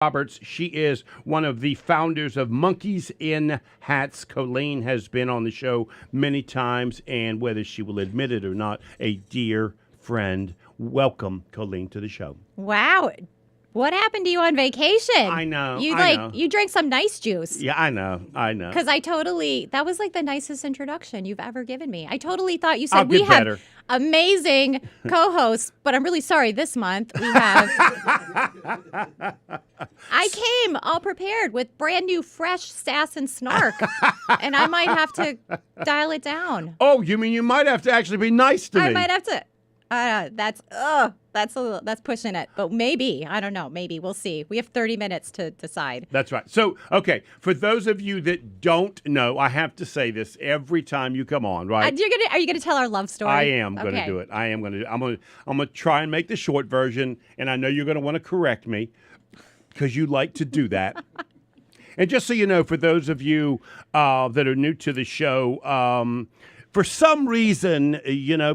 Roberts. She is one of the founders of Monkeys in Hats. Colleen has been on the show many times, and whether she will admit it or not, a dear friend. Welcome, Colleen, to the show. Wow. What happened to you on vacation? I know. You drank some nice juice. Yeah, I know. Because that was like the nicest introduction you've ever given me. I totally thought you said we have amazing co-hosts, but I'm really sorry. This month we have. I came all prepared with brand new, fresh sass and snark, and I might have to dial it down. Oh, you mean you might have to actually be nice to me? I might have to. That's pushing it. But maybe, I don't know, maybe. We'll see. We have 30 minutes to decide. That's right. So, okay, for those of you that don't know, I have to say this every time you come on, right? Are you gonna tell our love story? I am going to do it. I'm going to try and make the short version, and I know you're going to want to correct me because you like to do that. And just so you know, for those of you that are new to the show, for some reason,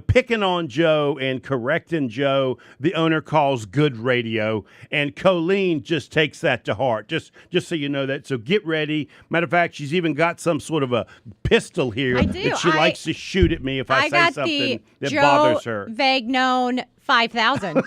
picking on Joe and correcting Joe, the owner calls good radio, and Colleen just takes that to heart. Just so you know that. So get ready. Matter of fact, she's even got some sort of a pistol here that she likes to shoot at me if I say something that bothers her. Vagnone 5000,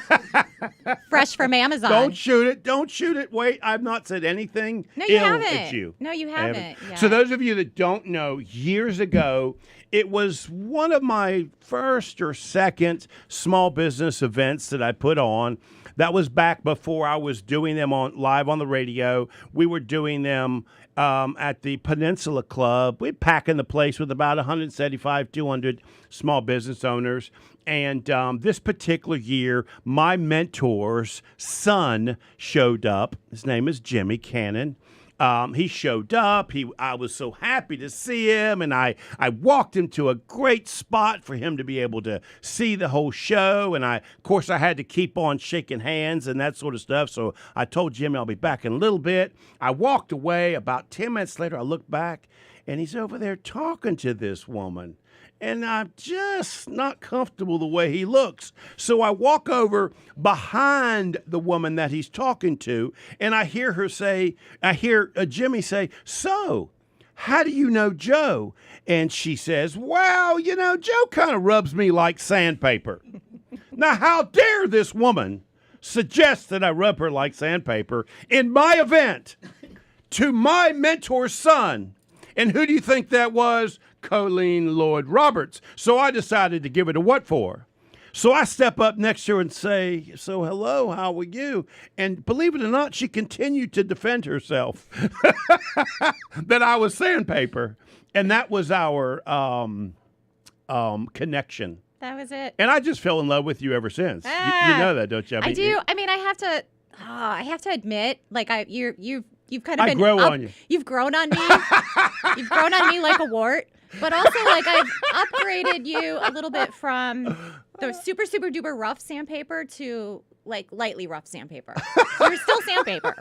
fresh from Amazon. Don't shoot it. Don't shoot it. Wait, I've not said anything ill at you. No, you haven't. Yeah. So those of you that don't know, years ago, it was one of my first or second small business events that I put on. That was back before I was doing them live on the radio. We were doing them at the Peninsula Club. We're packing the place with about 175, 200 small business owners. And this particular year, my mentor's son showed up. His name is Jimmy Cannon. He showed up. I was so happy to see him, and I walked him to a great spot for him to be able to see the whole show. And of course, I had to keep on shaking hands and that sort of stuff. So I told Jimmy I'll be back in a little bit. I walked away. About 10 minutes later, I looked back, and he's over there talking to this woman. And I'm just not comfortable the way he looks. So I walk over behind the woman that he's talking to, and I hear Jimmy say, "So, how do you know Joe?" And she says, "Well, Joe kind of rubs me like sandpaper." Now, how dare this woman suggest that I rub her like sandpaper in my event to my mentor's son? And who do you think that was? Colleen Lloyd Roberts. So I decided to give it a what for. So I step up next to her and say, "So hello, how are you?" And believe it or not, she continued to defend herself that I was sandpaper. And that was our connection. That was it. And I just fell in love with you ever since. You know that, don't you? I do. I mean, I have to admit, like you've kind of been grow on you. You've grown on me. You've grown on me like a wart. But also, like, I've upgraded you a little bit from the super, super duper rough sandpaper to, like, lightly rough sandpaper. So you're still sandpaper.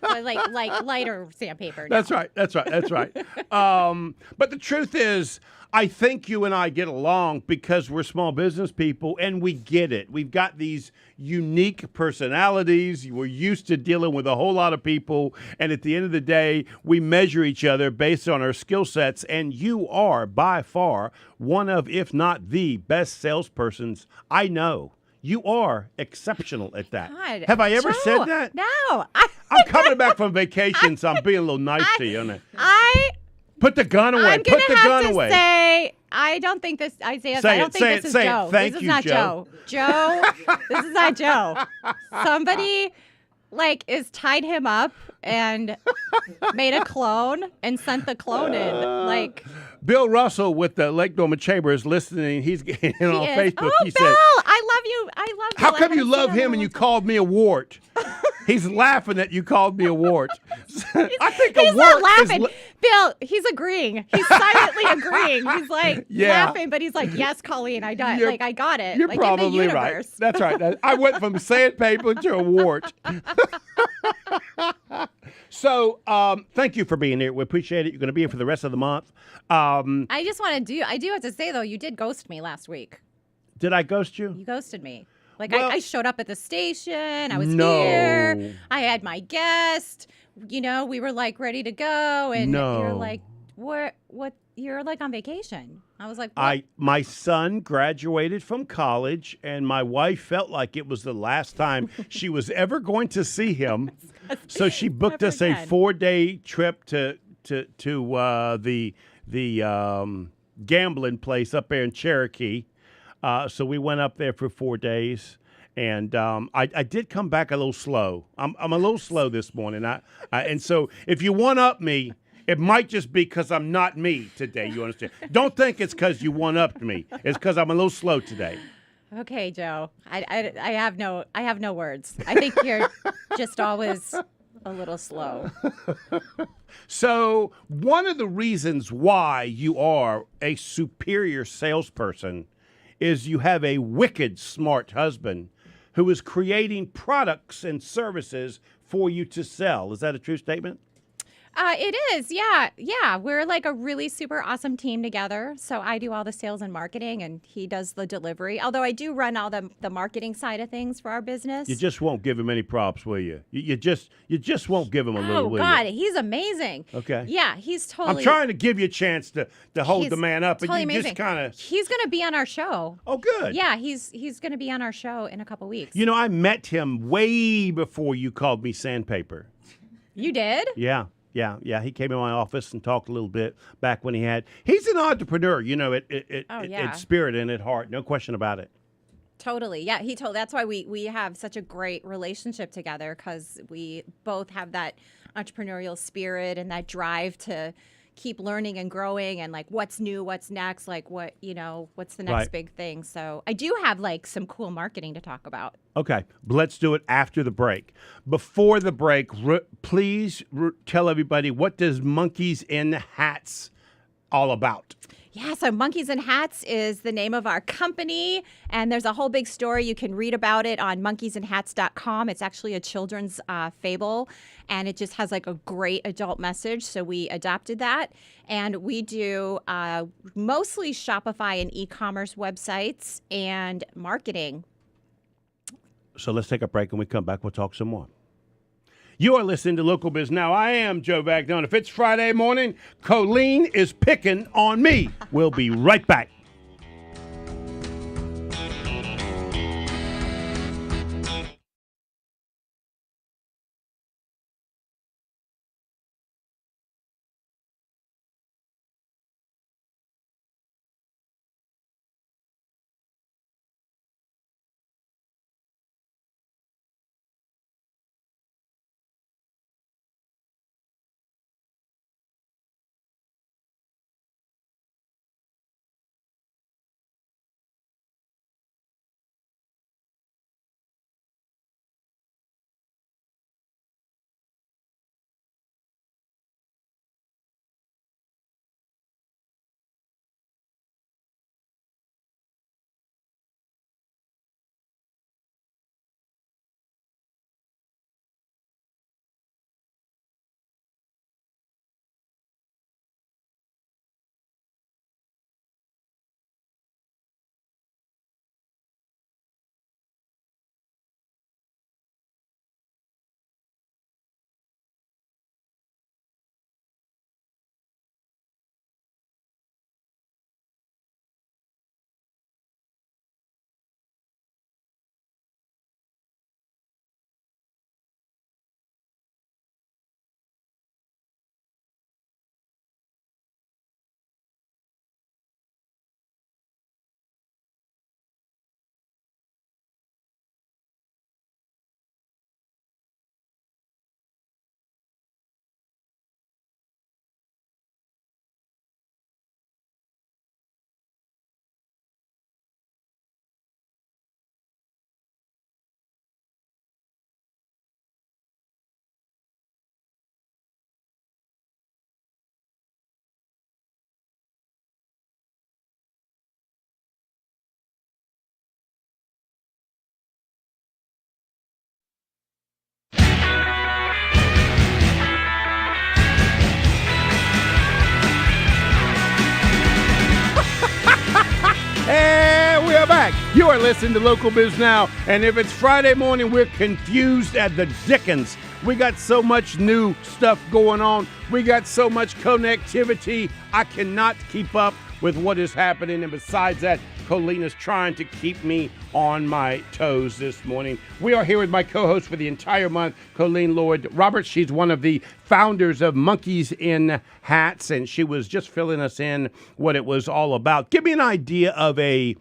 But, like lighter sandpaper now. That's right. But the truth is, I think you and I get along because we're small business people and we get it. We've got these unique personalities. We're used to dealing with a whole lot of people. And at the end of the day, we measure each other based on our skill sets. And you are by far one of, if not the best salespersons I know. You are exceptional at that. God, Have I ever said that? No. I'm coming back from vacation, so I'm being a little nice to you. Put the gun away. I'm going to have to say, I don't think this, Isaiah, I don't think this is Joe. This is not Joe. Joe, this is not Joe. Somebody, is tied him up and made a clone and sent the clone in. Bill Russell with the Lake Norman Chamber is listening. He's on Facebook. Oh, he Bill, said, I love you. I love How come you love him and you called me a wart? He's laughing that you called me a wart. I think he's a wart not laughing. Bill, he's agreeing. He's silently agreeing. He's laughing, but he's like, "Yes, Colleen, I got it. I got it." You're probably in the universe. Right. That's right. I went from sandpaper to a wart. So, thank you for being here. We appreciate it. You're going to be here for the rest of the month. I do have to say, though, you did ghost me last week. Did I ghost you? You ghosted me. Like Well, I showed up at the station. I was here. no, I had my guest. We were like ready to go, and you're no. like, What? You're like on vacation. I was like, what? My son graduated from college, and my wife felt like it was the last time she was ever going to see him. So she booked Never us a again. 4-day trip to the gambling place up there in Cherokee. So we went up there for 4 days. And I did come back a little slow. I'm a little slow this morning. And so if you one up me, it might just be because I'm not me today. You understand? Don't think it's because you one upped me. It's because I'm a little slow today. Okay, Joe. I have no words. I think you're just always a little slow. So one of the reasons why you are a superior salesperson is you have a wicked smart husband who is creating products and services for you to sell. Is that a true statement? It is, yeah, yeah. We're like a really super awesome team together. So I do all the sales and marketing, and he does the delivery. Although I do run all the marketing side of things for our business. You just won't give him any props, will you? You just won't give him a little, Oh will God, you? he's amazing. Okay. Yeah, he's totally. I'm trying to give you a chance to hold the he's man up, and totally you amazing. just kind of. He's gonna be on our show. Oh, good. Yeah, he's gonna be on our show in a couple weeks. You know, I met him way before you called me sandpaper. You did? Yeah. He came in my office and talked a little bit back when he's an entrepreneur, at spirit and at heart. No question about it. Totally. Yeah, that's why we have such a great relationship together, because we both have that entrepreneurial spirit and that drive to keep learning and growing, and like what's new, what's next, like what's the next Right. big thing. So I do have like some cool marketing to talk about. Okay, but let's do it after the break. Before the break, please tell everybody, what does Monkeys in Hats all about? Yeah, so Monkeys and Hats is the name of our company, and there's a whole big story. You can read about it on monkeysandhats.com. It's actually a children's fable, and it just has like a great adult message, so we adopted that. And we do mostly Shopify and e-commerce websites and marketing. So let's take a break, and we come back, we'll talk some more. You are listening to Local Biz Now. I am Joe Vagnone. If it's Friday morning, Colleen is picking on me. We'll be right back. are listening to Local Biz Now, and if it's Friday morning, we're confused at the dickens. We got so much new stuff going on. We got so much connectivity. I cannot keep up with what is happening, and besides that, Colleen is trying to keep me on my toes this morning. We are here with my co-host for the entire month, Colleen Lloyd Roberts. She's one of the founders of Monkeys in Hats, and she was just filling us in what it was all about. Give me an idea of a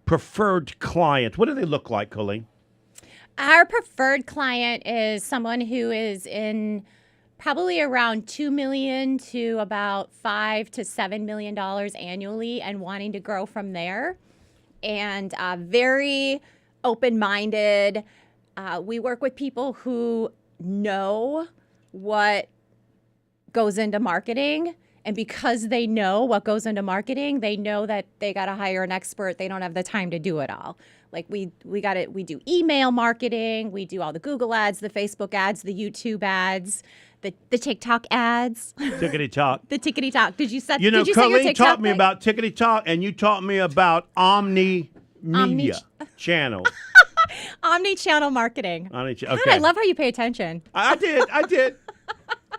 preferred client. What do they look like, Colleen? Our preferred client is someone who is in probably around $2 million to about $5 to $7 million annually and wanting to grow from there. And very open-minded. We work with people who know what goes into marketing. And because they know what goes into marketing, they know that they got to hire an expert. They don't have the time to do it all. Like we do email marketing. We do all the Google ads, the Facebook ads, the YouTube ads, the TikTok ads. Tickety talk. The tickety talk. Did you set? You know, did you set your Colleen TikTok taught me thing? about tickety talk, and you taught me about media channel. Omni-channel marketing. Okay. God, I love how you pay attention. I did.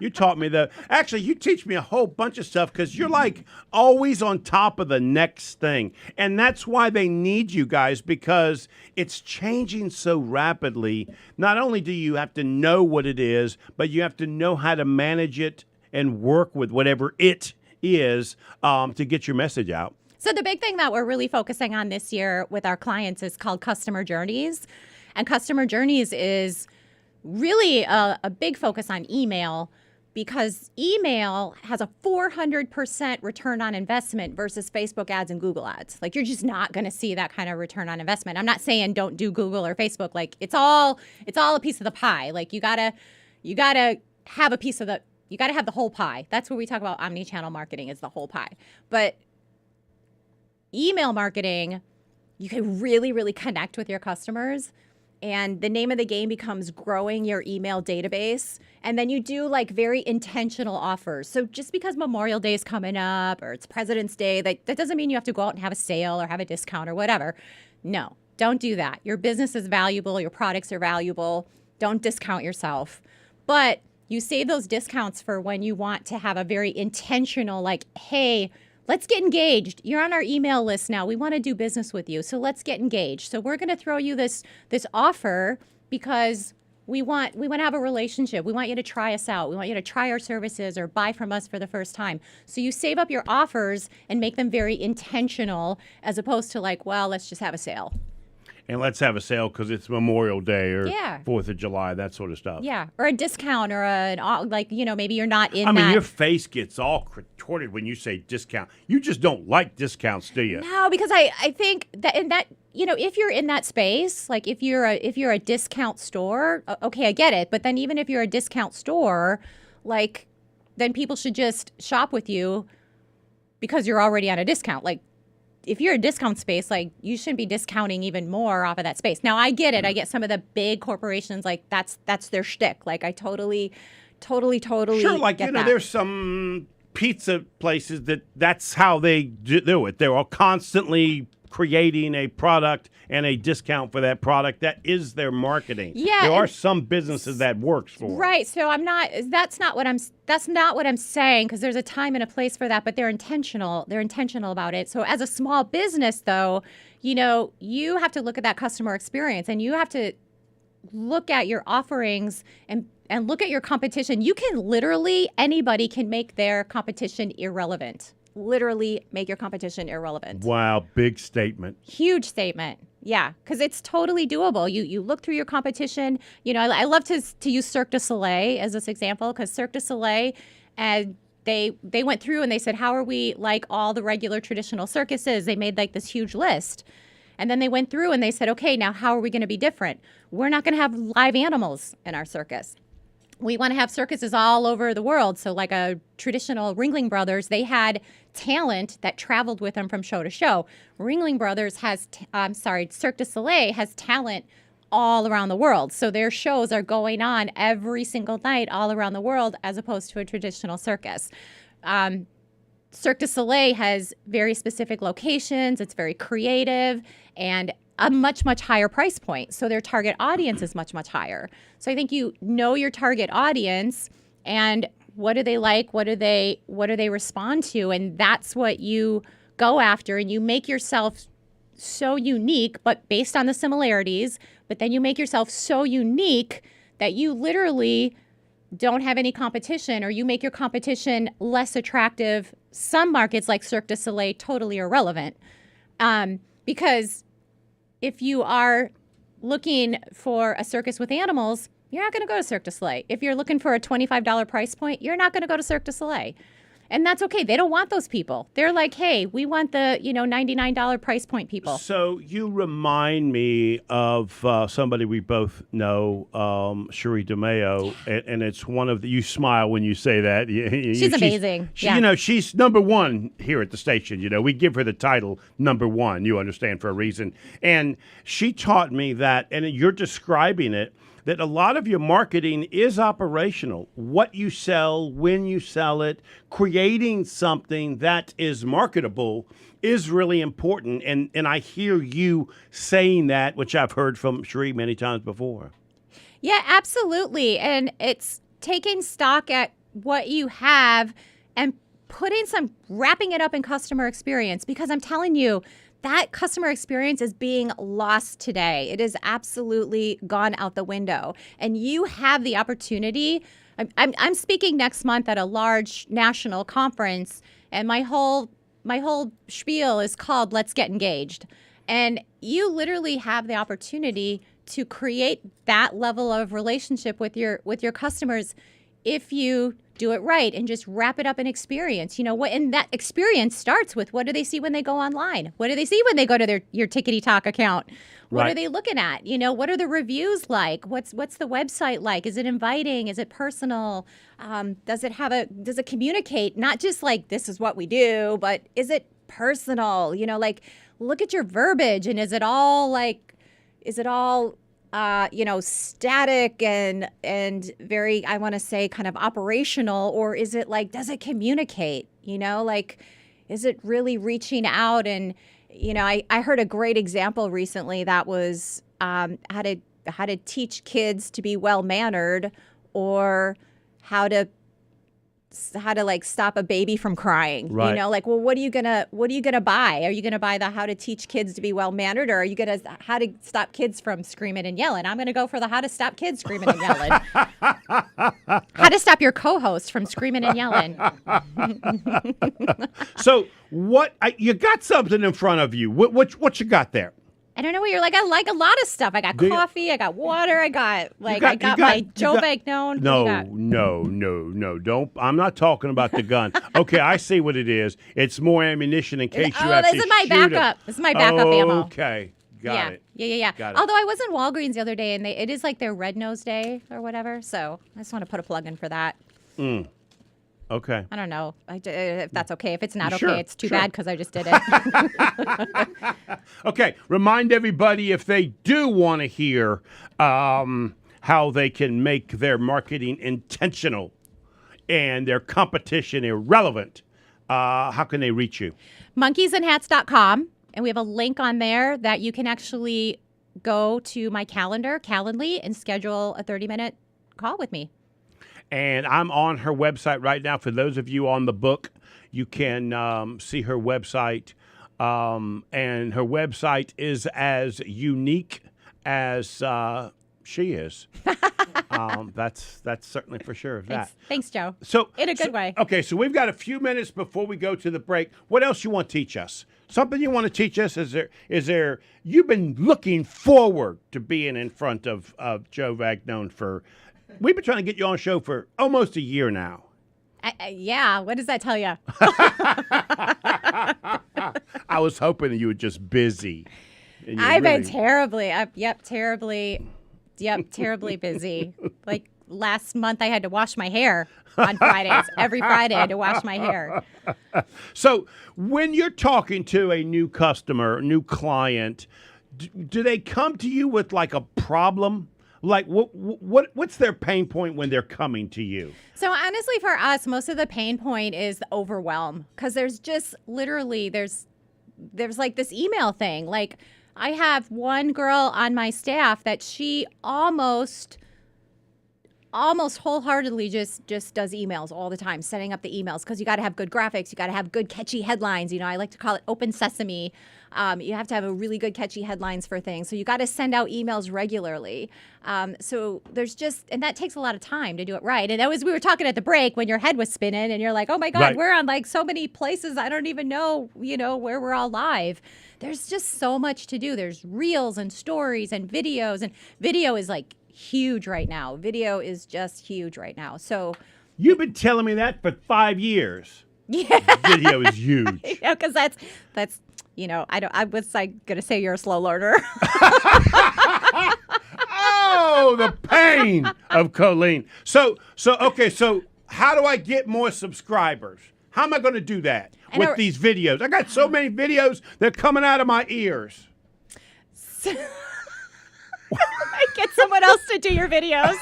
You taught me that. Actually, you teach me a whole bunch of stuff because you're like always on top of the next thing. And that's why they need you guys, because it's changing so rapidly. Not only do you have to know what it is, but you have to know how to manage it and work with whatever it is to get your message out. So the big thing that we're really focusing on this year with our clients is called customer journeys. And customer journeys is really a big focus on email, because email has a 400% return on investment versus Facebook ads and Google ads. Like, you're just not going to see that kind of return on investment. I'm not saying don't do Google or Facebook. Like, it's all a piece of the pie. Like, you gotta have a piece of you gotta have the whole pie. That's what we talk about. Omni-channel marketing is the whole pie. But email marketing, you can really, really connect with your customers. And the name of the game becomes growing your email database. And then you do like very intentional offers. So just because Memorial Day is coming up or it's President's Day, that doesn't mean you have to go out and have a sale or have a discount or whatever. No, don't do that. Your business is valuable. Your products are valuable. Don't discount yourself. But you save those discounts for when you want to have a very intentional, like, hey, let's get engaged. You're on our email list now. We want to do business with you. So let's get engaged. So we're going to throw you this offer because we want to have a relationship. We want you to try us out. We want you to try our services or buy from us for the first time. So you save up your offers and make them very intentional, as opposed to like, well, let's just have a sale. And let's have a sale because it's Memorial Day or Yeah. 4th of July, that sort of stuff. Yeah. Or a discount or maybe you're not in I mean, that. your face gets all contorted when you say discount. You just don't like discounts, do you? No, because I think that if you're in that space, like if you're a discount store, okay, I get it. But then even if you're a discount store, like, then people should just shop with you because you're already on a discount. Like, if you're a discount space, like, you shouldn't be discounting even more off of that space. Now, I get it. I get some of the big corporations, like, that's their shtick. Like, I totally Sure, like, get that. there's some pizza places that's how they do it. They're all constantly creating a product and a discount for that product. That is their marketing. Yeah, there are some businesses that works for. Right. So that's not what I'm saying, because there's a time and a place for that, but they're intentional. They're intentional about it. So as a small business, though, you have to look at that customer experience, and you have to look at your offerings and look at your competition. Anybody can make their competition irrelevant. Literally make your competition irrelevant. Wow, big statement. Huge statement. Yeah, because it's totally doable. You look through your competition. I love to use Cirque du Soleil as this example, because Cirque du Soleil, and they went through and they said, how are we like all the regular traditional circuses? They made like this huge list. And then they went through and they said, okay, now how are we going to be different? We're not going to have live animals in our circus. We want to have circuses all over the world. So like a traditional Ringling Brothers, they had talent that traveled with them from show to show. Ringling Brothers Cirque du Soleil has talent all around the world. So their shows are going on every single night all around the world, as opposed to a traditional circus. Cirque du Soleil has very specific locations. It's very creative and a much, much higher price point. So their target audience is much, much higher. So I think you know your target audience and what do they like? What do they respond to? And that's what you go after, and you make yourself so unique, but based on the similarities, but then you make yourself so unique that you literally don't have any competition, or you make your competition less attractive. Some markets like Cirque du Soleil, totally irrelevant. Because if you are looking for a circus with animals, you're not going to go to Cirque du Soleil. If you're looking for a $25 price point, you're not going to go to Cirque du Soleil. And that's okay. They don't want those people. They're like, hey, we want the, $99 price point people. So you remind me of somebody we both know, Cherie DeMeo, and it's one of the, you smile when you say that. She's amazing. She's number one here at the station. We give her the title number one, you understand, for a reason. And she taught me that, and you're describing it, that a lot of your marketing is operational. What you sell, when you sell it, creating something that is marketable is really important. And I hear you saying that, which I've heard from Cherie many times before. Yeah, absolutely. And it's taking stock at what you have and wrapping it up in customer experience, because I'm telling you, that customer experience is being lost today. It is absolutely gone out the window. And you have the opportunity. I'm speaking next month at a large national conference, and my whole spiel is called Let's Get Engaged. And you literally have the opportunity to create that level of relationship with your customers if you do it right and just wrap it up in experience. And that experience starts with, what do they see when they go online? What do they see when they go to your Tickety Talk account? What are they looking at? What are the reviews like? What's the website like? Is it inviting? Is it personal? Does it communicate? Not just like, this is what we do, but is it personal? Look at your verbiage, and is it all static and very, I want to say, kind of operational, or is it like, does it communicate? Is it really reaching out? And, I heard a great example recently that was how to teach kids to be well-mannered, or how to stop a baby from crying. Right. Well, what are you gonna buy? Are you gonna buy the how to teach kids to be well-mannered, or are you gonna how to stop kids from screaming and yelling? I'm gonna go for the how to stop kids screaming and yelling. How to stop your co-host from screaming and yelling. So you got something in front of you. What you got there? I don't know what you're like. I like a lot of stuff. I got coffee. I got water. I got my Joe Vagnone. No. Don't. I'm not talking about the gun. Okay, I see what it is. It's more ammunition in case you have to shoot. This is my backup. This is my backup ammo. Okay, got it. Yeah. Got it. Although I was in Walgreens the other day, and it is like their Red Nose Day or whatever. So I just want to put a plug in for that. Okay. I don't know if that's okay. If it's not Sure, okay, it's too bad, because I just did it. Okay. Remind everybody, if they do want to hear how they can make their marketing intentional and their competition irrelevant, how can they reach you? monkeysandhats.com. And we have a link on there that you can actually go to my Calendly, and schedule a 30-minute call with me. And I'm on her website right now. For those of you on the book, you can see her website. And her website is as unique as she is. That's certainly for sure of that. Thanks, Joe. So in a good way. Okay, so we've got a few minutes before we go to the break. What else you want to teach us? Something you want to teach us? Is there? You've been looking forward to being in front of Joe Vagnone for. We've been trying to get you on the show for almost a year now. Yeah. What does that tell you? I was hoping that you were just busy. I've been terribly busy. Like last month, I had to wash my hair on Fridays. Every Friday, I had to wash my hair. So when you're talking to a new customer, new client, do they come to you with like a problem? Like, what's their pain point when they're coming to you? So honestly, for us, most of the pain point is the overwhelm, because there's just literally there's like this email thing. Like, I have one girl on my staff that she almost wholeheartedly just does emails all the time, setting up the emails, because you got to have good graphics, you got to have good catchy headlines. I like to call it open sesame. You have to have a really good catchy headlines for things, so you got to send out emails regularly. So there's just, and that takes a lot of time to do it right. And that was, we were talking at the break when your head was spinning and you're like, oh my God, Right. we're on like so many places, I don't even know where we're all live. There's just so much to do. There's reels and stories and videos, and video is like huge right now. Video is just huge right now. So You've been telling me that for 5 years. yeah, Video is huge. because that's I was like gonna say you're a slow learner. Oh, the pain of Colleen. So okay. So how do I get more subscribers? How am I going to do that with these videos? I got so many videos that are coming out of my ears. Get someone else to do your videos.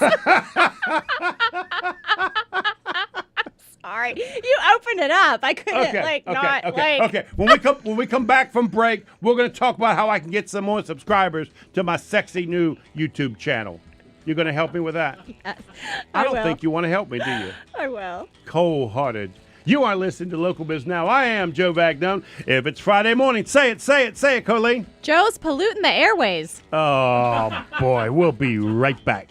Sorry, you opened it up. I couldn't Okay. When we come back from break, we're going to talk about how I can get some more subscribers to my sexy new YouTube channel. You're going to help me with that? Yes, I don't will. think you want to help me, do you? I will. Cold-hearted. You are listening to Local Biz Now. I am Joe Vagnone. If it's Friday morning, say it, Colleen. Joe's polluting the airways. Oh, boy. We'll be right back.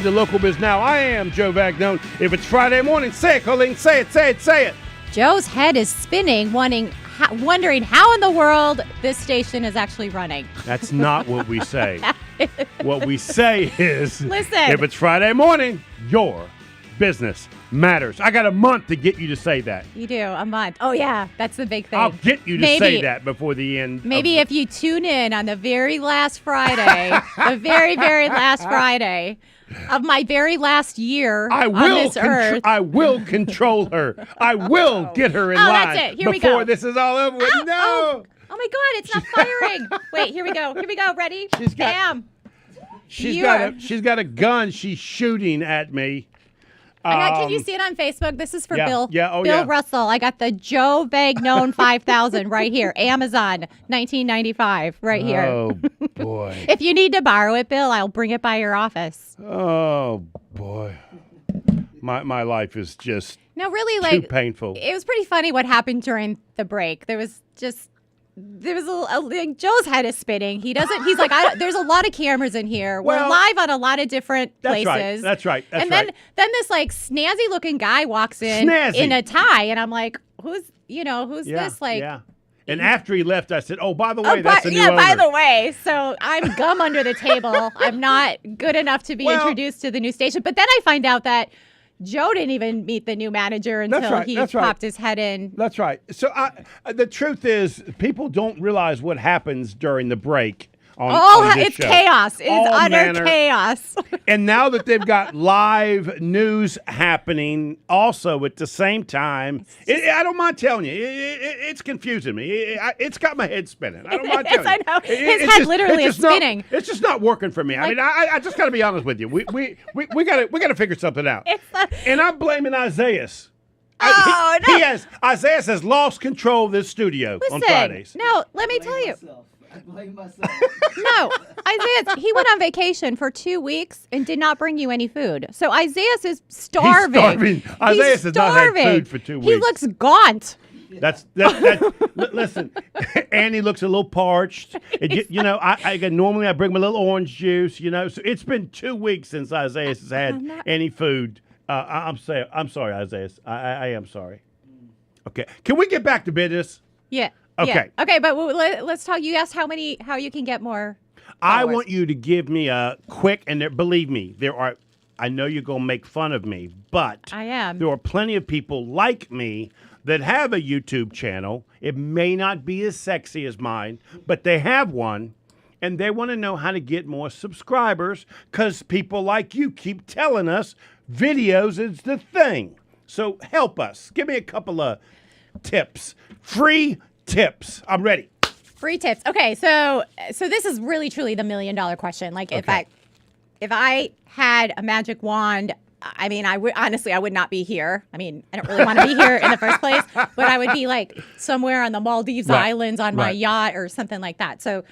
The Local Biz Now. I am Joe Vagnone. If it's Friday morning, say it, Colleen. Say it, say it, say it. Joe's head is spinning, wondering how in the world this station is actually running. That's not what we say. What we say is, listen, if it's Friday morning, your business matters. I got a month to get you to say that. You do, a month. Oh, yeah, that's the big thing. I'll get you to say that before the end. Maybe if you tune in on the very last Friday, the very, very last Friday of my very last year on this earth. I will control her. I will get her in line. That's it. Here we go. Before this is all over with. No. Oh, my God, it's not firing. Wait, here we go. Here we go. Ready? Bam. She's got a gun she's shooting at me. Can you see it on Facebook? This is for Bill. Yeah, Bill Russell. I got the Joe Vagnone 5000 right here. Amazon 1995 right here. Oh, boy. If you need to borrow it, Bill, I'll bring it by your office. Oh, boy. My life is just too painful. It was pretty funny what happened during the break. There was Joe's head is spinning. He's like, there's a lot of cameras in here. We're live on a lot a different places. That's right. Then this like snazzy looking guy walks in a tie, and I'm like, who's this? Like, yeah. And after he left, I said, "Oh, by the way, that's a new owner." By the way, so I'm gum under the table. I'm not good enough to be introduced to the new station. But then I find out that Joe didn't even meet the new manager until he popped his head in. That's right. So the truth is, people don't realize what happens during the break. It's chaos. It is utter chaos. And now that they've got live news happening also at the same time, I don't mind telling you, it's confusing me. It's got my head spinning. I don't mind telling you. Yes, I know. His head literally is spinning. It's just not working for me. I mean, I just got to be honest with you. We got to figure something out. And I'm blaming Isaiah. Isaiah has lost control of this studio on Fridays. No, let me tell you. I blame myself. No, Isaiah, he went on vacation for 2 weeks and did not bring you any food. So Isaiah is starving. He's starving. Isaiah has not had food for 2 weeks. He looks gaunt. Listen, Annie looks a little parched. Normally I bring my little orange juice, So it's been 2 weeks since Isaiah has had any food. I'm sorry, Isaiah. I am sorry. Okay. Can we get back to business? Yeah. Okay. Yeah. Okay, but let's talk. You asked how you can get more followers. I want you to give me a quick, and believe me, I know you're going to make fun of me, but I am. There are plenty of people like me that have a YouTube channel. It may not be as sexy as mine, but they have one, and they want to know how to get more subscribers because people like you keep telling us videos is the thing. So help us. Give me a couple of tips. Free tips. I'm ready. Free tips. Okay, so this is really truly the $1 million question. Like if I had a magic wand, I mean, I would not be here. I mean, I don't really want to be here in the first place, but I would be like somewhere on the Maldives Islands on my yacht or something like that. So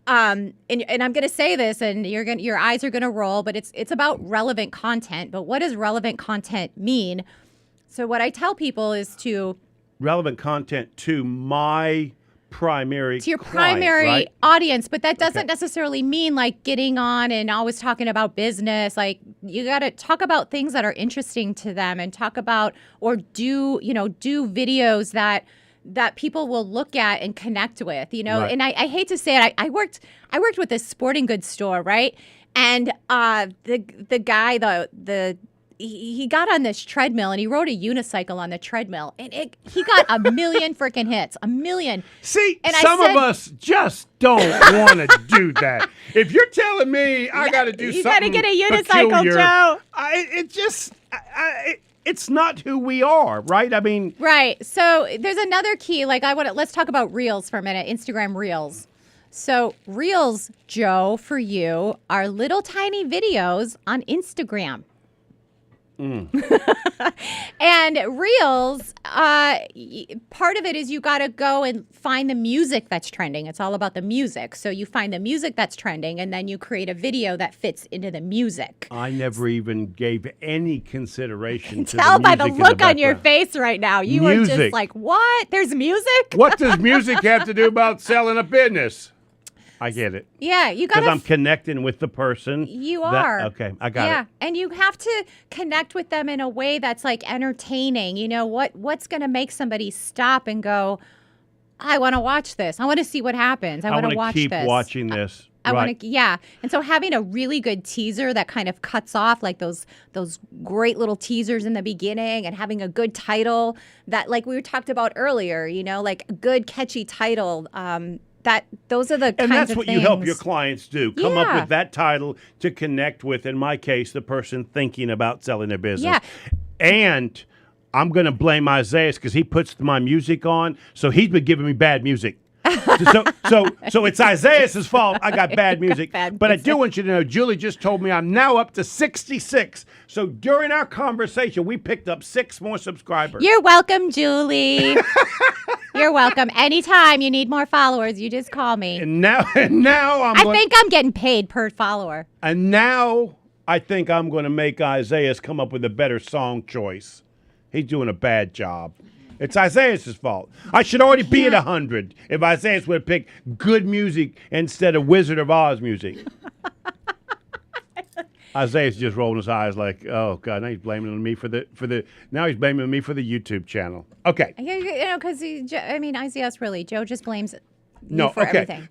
and I'm going to say this and your eyes are going to roll, but it's about relevant content. But what does relevant content mean? So what I tell people is to relevant content to my primary to your client, primary right? audience, but that doesn't necessarily mean like getting on and always talking about business. Like you got to talk about things that are interesting to them and talk about or do videos that people will look at and connect with, Right. And I hate to say it, I worked with this sporting goods store, right? And the guy, he got on this treadmill and he rode a unicycle on the treadmill and he got a million freaking hits, a million. See, and some of us just don't want to do that. If you're telling me I got to do something, you got to get a unicycle, peculiar, Joe. It's not who we are, right? I mean, right. So there's another key. Like let's talk about Reels for a minute. Instagram Reels. So Reels, Joe, for you are little tiny videos on Instagram. And Reels, part of it is you got to go and find the music that's trending. It's all about the music. So you find the music that's trending, and then you create a video that fits into the music. I never even gave any consideration to tell the by the music look on your face right now. You are just like, what? There's music? What does music have to do about selling a business? I get it. Yeah, you Because gotta. I'm connecting with the person. You are. Okay, I got Yeah, it. and you have to connect with them in a way that's like entertaining. You know what's going to make somebody stop and go, I want to watch this. I want to see what happens. I want to watch keep this. watching this. I Right. want to, yeah. And so having a really good teaser that kind of cuts off like those great little teasers in the beginning, and having a good title that, like we talked about earlier, you know, like a good catchy title. Those are the And kinds that's of what things. you help your clients do. Come up Yeah. with that title to connect with, in my case, the person thinking about selling their business. Yeah. And I'm going to blame Isaiah because he puts my music on. So he's been giving me bad music. So it's Isaiah's fault. I got bad music. But I do want you to know, Julie just told me I'm now up to 66. So during our conversation, we picked up 6 more subscribers. You're welcome, Julie. You're welcome. Anytime you need more followers, you just call me. And now I think I'm getting paid per follower. And now I think I'm going to make Isaiah's come up with a better song choice. He's doing a bad job. It's Isaiah's fault. I should already be at 100 if Isaiah's would have picked good music instead of Wizard of Oz music. Isaiah's just rolling his eyes like, oh God, now he's blaming me for the now he's blaming me for the YouTube channel. Okay. You know, because Isaiah's really, Joe just blames No, for okay. everything.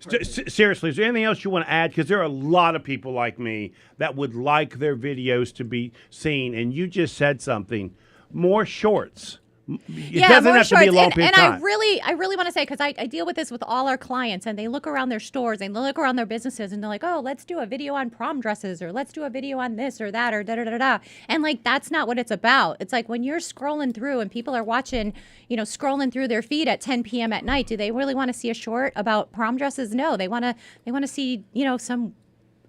Seriously, is there anything else you want to add? Because there are a lot of people like me that would like their videos to be seen, and you just said something. More shorts. It doesn't more have to be a shorts. long period of time. And I really want to say, because I deal with this with all our clients, and they look around their stores and they look around their businesses, and they're like, oh, let's do a video on prom dresses, or let's do a video on this or that, or da da da da. And like, that's not what it's about. It's like when you're scrolling through and people are watching, you know, scrolling through their feed at 10 p.m. at night, do they really want to see a short about prom dresses? No, they want to see, you know, some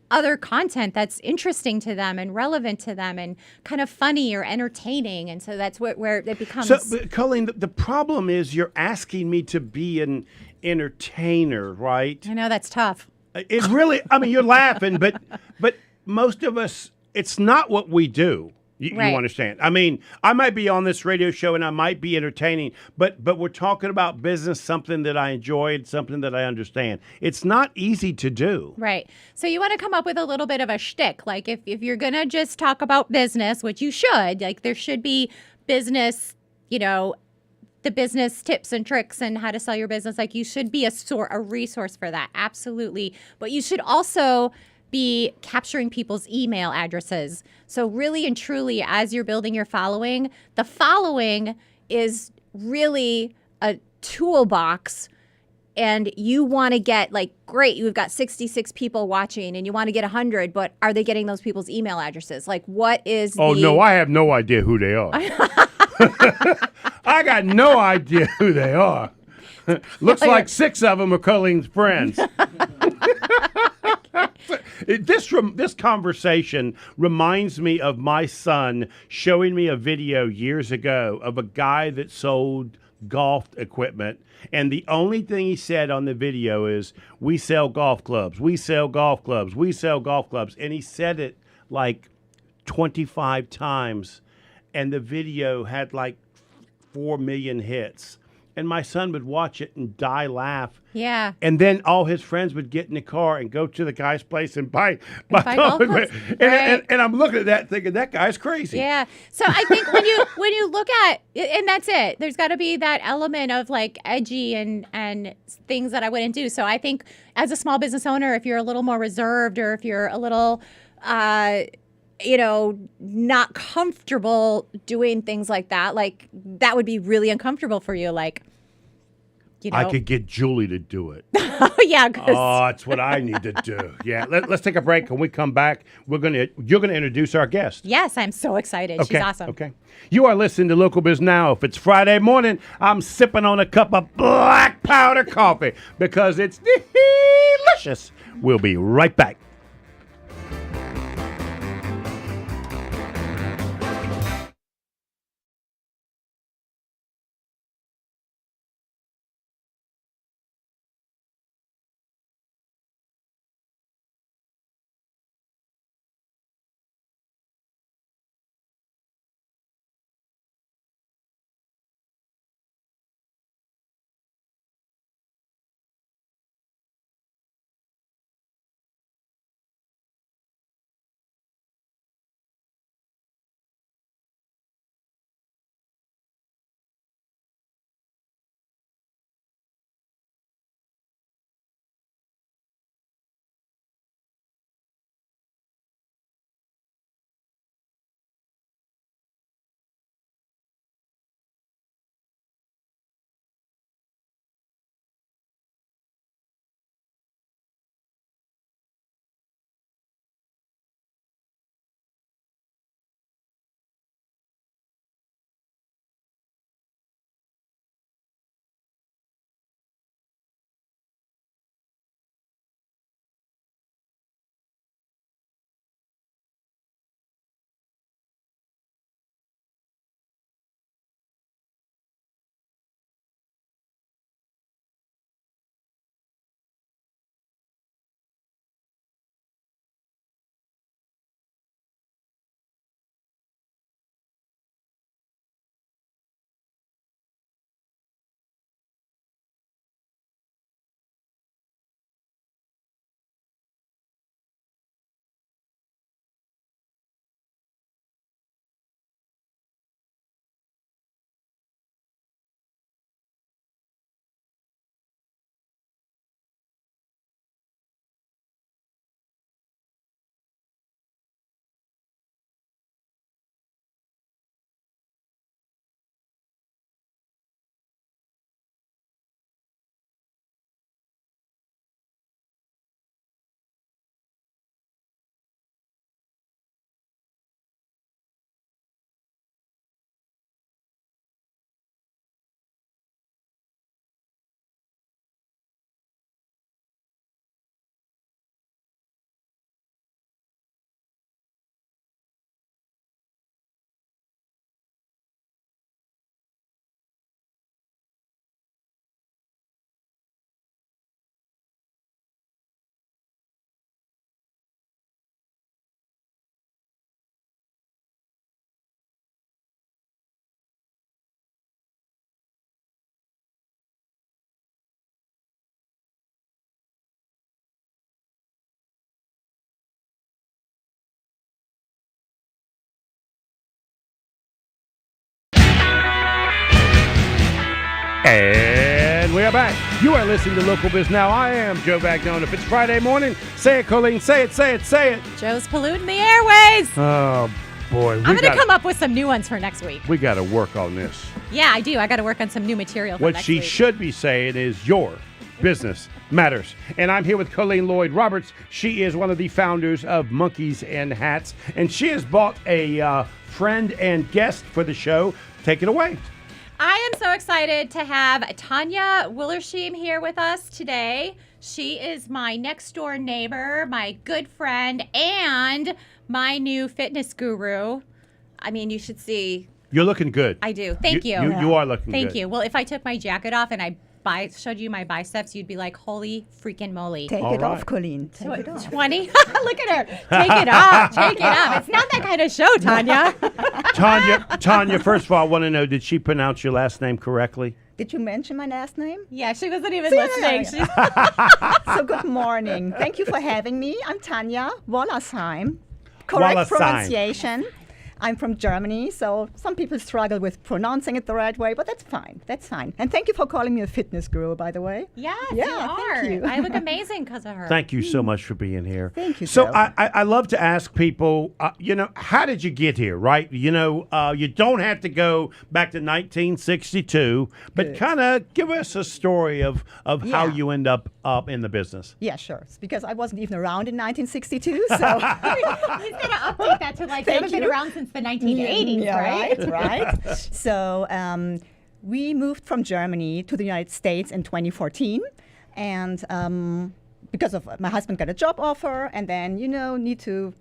other content that's interesting to them and relevant to them and kind of funny or entertaining. And so that's where it becomes. So, but Colleen, the problem is you're asking me to be an entertainer, right? I know that's tough. It really, I mean, you're laughing, but most of us, it's not what we do. You Right. understand? I mean, I might be on this radio show and I might be entertaining, but we're talking about business, something that I enjoyed, something that I understand. It's not easy to do. Right. So you want to come up with a little bit of a shtick. Like if you're going to just talk about business, which you should, like there should be business, you know, the business tips and tricks and how to sell your business. Like you should be a resource for that. Absolutely. But you should also be capturing people's email addresses. So really and truly, as you're building your following, the following is really a toolbox. And you want to get, like, great, you've got 66 people watching and you want to get 100, but are they getting those people's email addresses? Like, what is No, I have no idea who they are. I got no idea who they are. Looks like 6 of them are Colleen's friends. This conversation reminds me of my son showing me a video years ago of a guy that sold golf equipment, and the only thing he said on the video is, we sell golf clubs, we sell golf clubs, we sell golf clubs, and he said it like 25 times, and the video had like 4 million hits. And my son would watch it and die laugh. Yeah. And then all his friends would get in the car and go to the guy's place and buy golf clubs. And I'm looking at that thinking, that guy's crazy. Yeah. So I think when you look at, and that's it, there's got to be that element of like edgy and things that I wouldn't do. So I think as a small business owner, if you're a little more reserved or if you're a little, not comfortable doing things like that, like that would be really uncomfortable for you. Like, I could get Julie to do it. Oh, yeah. That's what I need to do. Yeah. Let's take a break. When we come back, you're going to introduce our guest. Yes, I'm so excited. Okay. She's awesome. Okay. You are listening to Local Biz Now. If it's Friday morning, I'm sipping on a cup of black powder coffee because it's delicious. We'll be right back. And we are back. You are listening to Local Biz Now. I am Joe Vagnone. If it's Friday morning, say it, Colleen. Say it, say it, say it. Joe's polluting the airways. Oh, boy. I'm going to come up with some new ones for next week. We got to work on this. Yeah, I do. I got to work on some new material for what next she week. should be saying is your business matters. And I'm here with Colleen Lloyd Roberts. She is one of the founders of Monkeys and Hats, and she has bought a friend and guest for the show. Take it away. I am so excited to have Tanya Willersheim here with us today. She is my next door neighbor, my good friend, and my new fitness guru. I mean, you should see. You're looking good. I do. Thank you. You are looking good. Thank you. Well, if I took my jacket off and I showed you my biceps, you'd be like, holy freaking moly. Take it off, Colleen. Take it off. 20? Look at her. Take it off. Take it off. It's not that kind of show, Tanya. Tanya, first of all, I want to know, did she pronounce your last name correctly? Did you mention my last name? Yeah, she wasn't even listening. So good morning. Thank you for having me. I'm Tanya Wollersheim. Correct pronunciation. I'm from Germany, so some people struggle with pronouncing it the right way, but that's fine. That's fine. And thank you for calling me a fitness guru, by the way. Yes, Yeah, you are. thank you. I look amazing because of her. Thank you so much for being here. Thank you, So Joe. I love to ask people, how did you get here, right? You don't have to go back to 1962, but Good. kind of give us a story of how Yeah. you end up in the business. Yeah, sure. It's because I wasn't even around in 1962, so... He's going to update that to like, they haven't been you. around since the 1980s, Yeah, right? right. So we moved from Germany to the United States in 2014, and because of my husband got a job offer, and then need to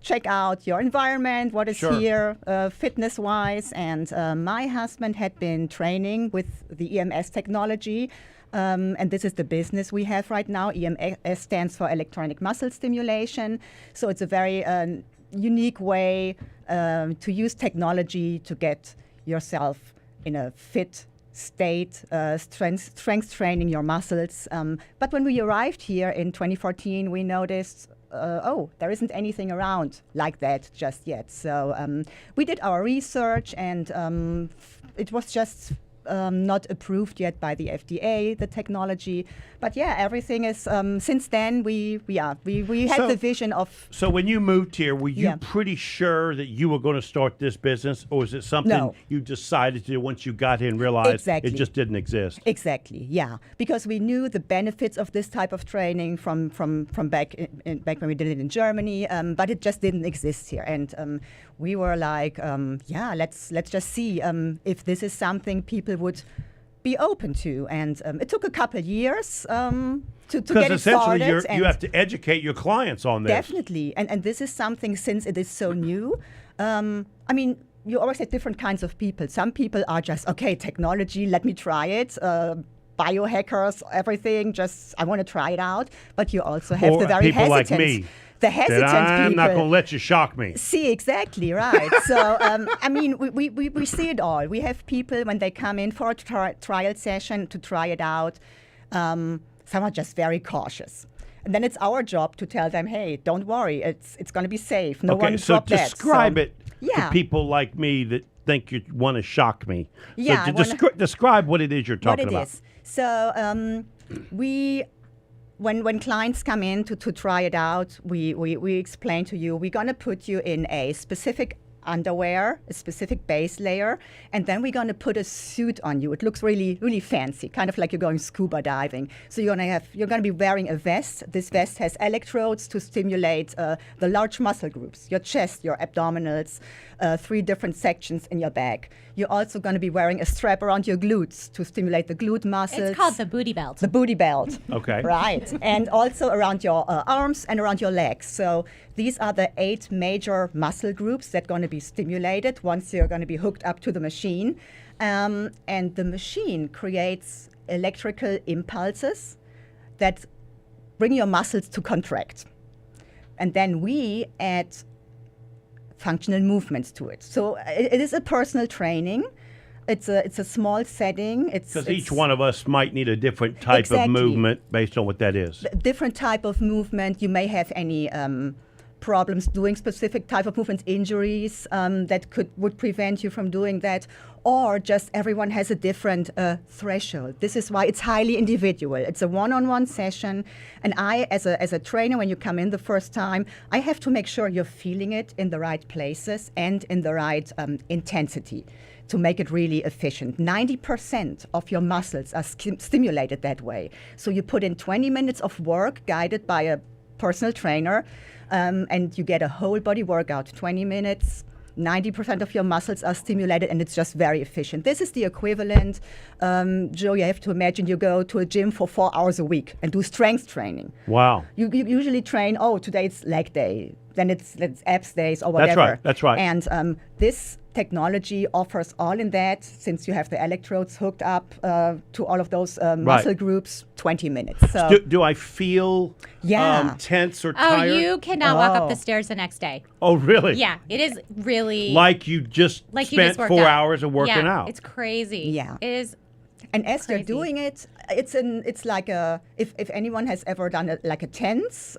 check out your environment, what is Sure. here fitness-wise, and my husband had been training with the EMS technology. And this is the business we have right now. EMS stands for electronic muscle stimulation. So it's a very unique way to use technology to get yourself in a fit state, strength training your muscles. But when we arrived here in 2014, we noticed, there isn't anything around like that just yet. So we did our research, and it was just not approved yet by the FDA, the technology. But yeah, everything is, since then, we had the vision of... So when you moved here, were you Yeah. pretty sure that you were going to start this business, or was it something No. you decided to do once you got here and realized Exactly. it just didn't exist? Exactly, yeah. Because we knew the benefits of this type of training from back back when we did it in Germany, but it just didn't exist here. And we were like, let's just see if this is something people would be open to. And it took a couple years to get Because it essentially started. you have to educate your clients on this. Definitely. And this is something, since it is so new, I mean, you always have different kinds of people. Some people are just, okay, technology, let me try it. Biohackers, everything, just, I want to try it out. But you also have Or the very people like hesitant. me. The hesitant I'm people. not going to let you shock me. See, exactly, right. So, I mean, we see it all. We have people, when they come in for a trial session to try it out, some are just very cautious. And then it's our job to tell them, hey, don't worry, it's going to be safe. No one so dropped that. describe So, it yeah. to people like me that think you want to shock me. Yeah, So I wanna- describe what it is you're talking what it about. is. So when clients come in to try it out, we explain to you, we're going to put you in a specific underwear, a specific base layer, and then we're going to put a suit on you. It looks really, really fancy, kind of like you're going scuba diving. So you're going to be wearing a vest. This vest has electrodes to stimulate the large muscle groups, your chest, your abdominals, 3 different sections in your back. You're also going to be wearing a strap around your glutes to stimulate the glute muscles. It's called the booty belt. The booty belt. Okay. Right. And also around your arms and around your legs. So these are the 8 major muscle groups that are going to be stimulated once you're going to be hooked up to the machine. And the machine creates electrical impulses that bring your muscles to contract. And then we add functional movements to it. So it is a personal training. It's a small setting. Because each one of us might need a different type of Exactly. movement based on what that is. different type of movement. You may have any problems doing specific type of movements, injuries that would prevent you from doing that, or just everyone has a different threshold. This is why it's highly individual. It's a one-on-one session, and I, as a trainer, when you come in the first time, I have to make sure you're feeling it in the right places and in the right intensity to make it really efficient. 90% of your muscles are stimulated that way. So you put in 20 minutes of work guided by a personal trainer, and you get a whole body workout, 20 minutes. 90% of your muscles are stimulated, and it's just very efficient. This is the equivalent, Joe, you have to imagine you go to a gym for 4 hours a week and do strength training. Wow. You usually train, today it's leg day, then it's abs days or whatever. That's right. And this technology offers all in that, since you have the electrodes hooked up to all of those muscle groups, 20 minutes. So do I feel tense or tired? Oh, you cannot walk up the stairs the next day. Oh, really? Yeah, it is really... Like you just spent 4 hours of working out. It's crazy. Yeah. It is. And as crazy. you're doing it, it's like if anyone has ever done a TENS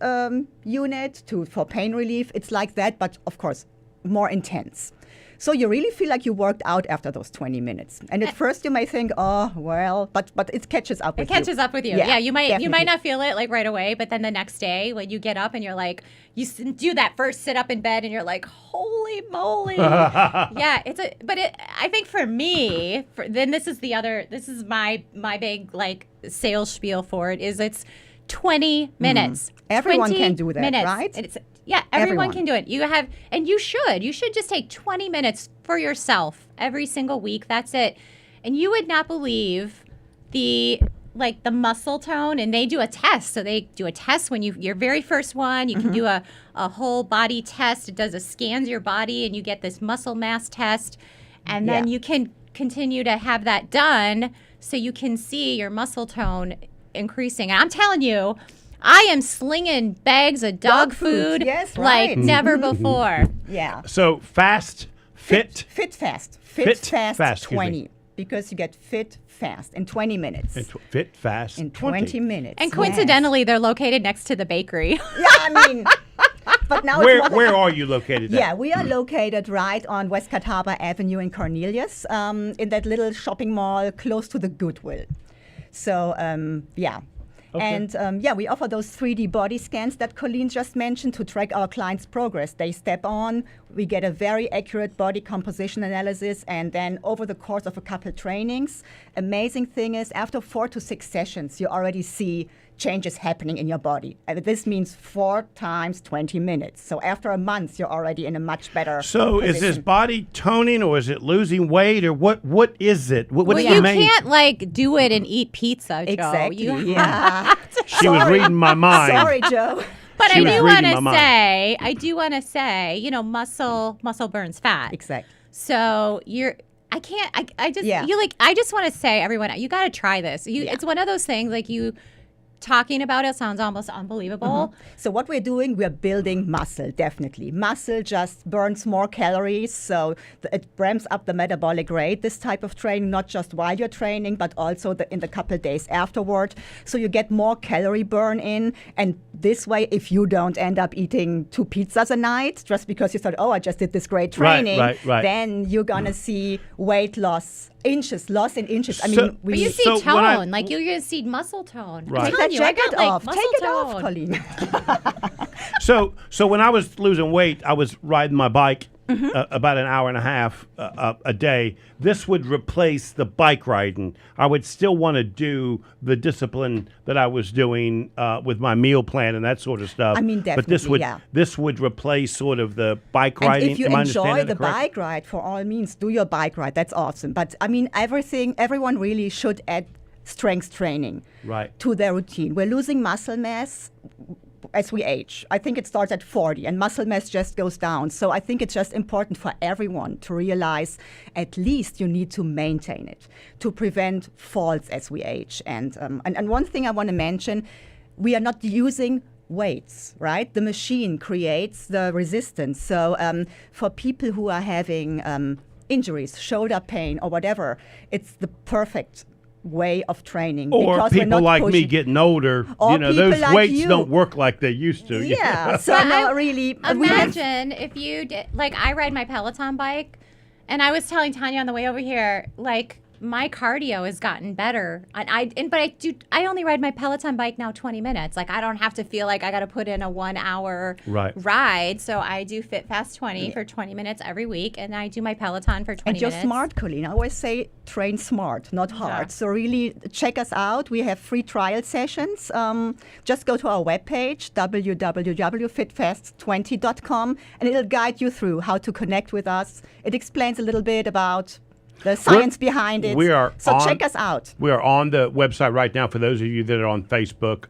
unit for pain relief, it's like that, but of course more intense. So you really feel like you worked out after those 20 minutes. And at first you may think, but it catches up with you. It catches up with you. Yeah, you might not feel it like right away, but then the next day when you get up and you're like, you do that first sit up in bed and you're like, holy moly. Yeah, I think for me, this is my big like sales spiel for it is it's 20 minutes. Everyone can do that, minutes. right? Everyone can do it. You should just take 20 minutes for yourself every single week. That's it. And you would not believe the muscle tone, and they do a test. So they do a test when your very first one, you can do a whole body test. It scans your body and you get this muscle mass test. And then you can continue to have that done so you can see your muscle tone increasing. And I'm telling you, I am slinging bags of dog food like never before. Yeah. So fast, fit fast, 20, because you get fit fast in 20 minutes. Fit fast in 20 minutes. And coincidentally, they're located next to the bakery. Yeah, I mean, but now where are you located? Yeah, we are located right on Westcott Harbor Avenue in Cornelius, in that little shopping mall close to the Goodwill. So, yeah. Okay. And we offer those 3D body scans that Colleen just mentioned to track our clients' progress. They step on, we get a very accurate body composition analysis, and then over the course of a couple trainings, amazing thing is after 4 to 6 sessions, you already see changes happening in your body. And this means 4 times 20 minutes. So after a month, you're already in a much better position. Is this body toning, or is it losing weight, or what is it? What is the main? You can't do it and eat pizza, Joe. Exactly. She was reading my mind. Sorry, Joe. But I do want to say, muscle burns fat. Exactly. So I just want to say, everyone, you got to try this. It's one of those things talking about it sounds almost unbelievable. So what we're doing, we're building muscle, definitely. Muscle just burns more calories, so it ramps up the metabolic rate, this type of training, not just while you're training, but also in the couple days afterward. So you get more calorie burn in, and this way, if you don't end up eating 2 pizzas a night, just because you thought, I just did this great training, right. then you're going to see weight loss in inches. I mean, but you see tone, you're going to see muscle tone. Right. Take that jacket off. Muscle Take it tone. off, Colleen. So when I was losing weight, I was riding my bike about an hour and a half a day. This would replace the bike riding. I would still want to do the discipline that I was doing with my meal plan and that sort of stuff. I mean, definitely, but this would replace sort of the bike riding. And if you enjoy the bike ride, for all means, do your bike ride. That's awesome. But I mean, everyone really should add strength training to their routine. We're losing muscle mass as we age. I think it starts at 40 and muscle mass just goes down. So I think it's just important for everyone to realize at least you need to maintain it to prevent falls as we age. And one thing I want to mention, we are not using weights, right? The machine creates the resistance. So for people who are having injuries, shoulder pain or whatever, it's the perfect way of training. Or because we're people not like me pushing- getting older, Or those people like weights you. don't work like they used to. Yeah, so But not really. we have- Imagine if you did, like, I ride my Peloton bike, and I was telling Tanya on the way over here, like, my cardio has gotten better, and I only ride my Peloton bike now 20 minutes. Like, I don't have to feel like I got to put in a 1 hour Right. ride. So I do Fit Fast 20 for 20 minutes every week, and I do my Peloton for 20 And you're minutes. smart, Colleen. I always say train smart, not hard. So really check us out. We have free trial sessions. Just go to our webpage, www.fitfast20.com, and it'll guide you through how to connect with us. It explains a little bit about the science behind it. Check us out. We are on the website right now for those of you that are on Facebook,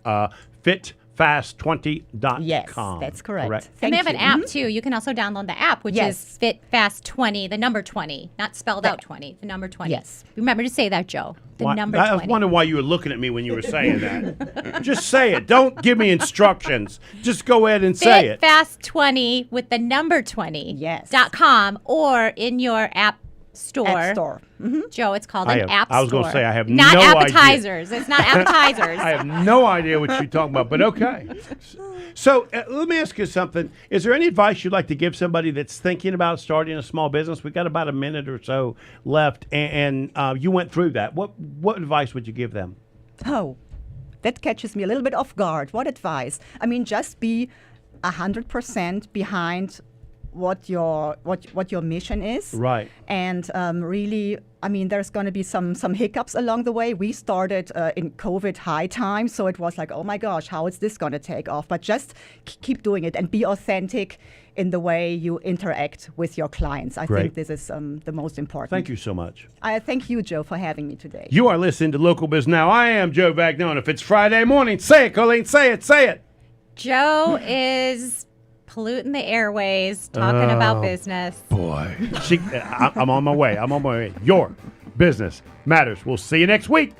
fitfast20.com. Yes, that's correct. And Thank they have an you. app too. You can also download the app, which Yes. is Fit Fast 20, the number 20, not spelled out 20, the number 20. Yes. Remember to say that, Joe. The number I 20. was wondering why you were looking at me when you were saying that. Just say it. Don't give me instructions. Just go ahead and say it. Fit Fast 20 with the number 20. Yes. .com or in your app store. App Store. Joe, it's called an app store. I was going to say I have not no appetizers. It's not appetizers. I have no idea what you're talking about, but okay. So let me ask you something. Is there any advice you'd like to give somebody that's thinking about starting a small business? We've got about a minute or so left, and you went through that. What advice would you give them? Oh, that catches me a little bit off guard. What advice? I mean, just be 100% behind what your mission is. Right. And really, I mean, there's going to be some hiccups along the way. We started in COVID high time, so it was like, oh my gosh, how is this going to take off? But just keep doing it and be authentic in the way you interact with your clients. I think this is the most important. Thank you so much. I thank you, Joe, for having me today. You are listening to Local Biz Now. I am Joe Vagnone. If it's Friday morning, say it, Colleen. Say it. Say it. Joe is polluting the airways, talking about business. Boy, I'm on my way. I'm on my way. Your business matters. We'll see you next week.